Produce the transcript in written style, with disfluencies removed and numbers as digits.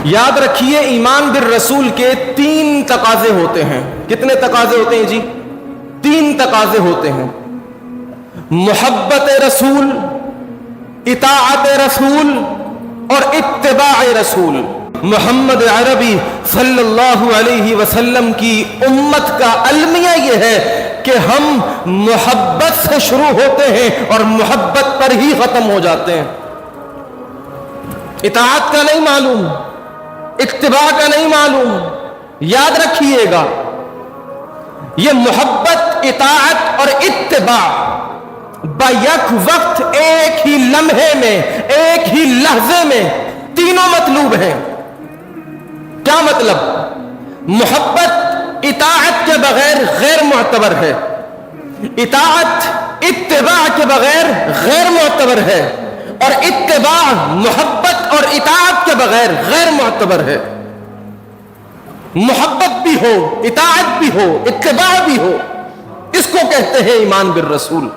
یاد رکھیے ایمان بالرسول کے 3 تقاضے ہوتے ہیں. کتنے تقاضے ہوتے ہیں جی؟ 3 تقاضے ہوتے ہیں. محبت رسول، اطاعت رسول اور اتباع رسول. محمد عربی صلی اللہ علیہ وسلم کی امت کا المیہ یہ ہے کہ ہم محبت سے شروع ہوتے ہیں اور محبت پر ہی ختم ہو جاتے ہیں. اطاعت کا نہیں معلوم، اتباع کا نہیں معلوم. یاد رکھیے گا یہ محبت، اطاعت اور اتباع بیک وقت ایک ہی لمحے میں، ایک ہی لحظے میں تینوں مطلوب ہیں. کیا مطلب؟ محبت اطاعت کے بغیر غیر معتبر ہے، اطاعت اتباع کے بغیر غیر معتبر ہے، اور اتباع محبت اور اطاعت کے بغیر غیر معتبر ہے. محبت بھی ہو، اطاعت بھی ہو، اتباع بھی ہو، اس کو کہتے ہیں ایمان بالرسول.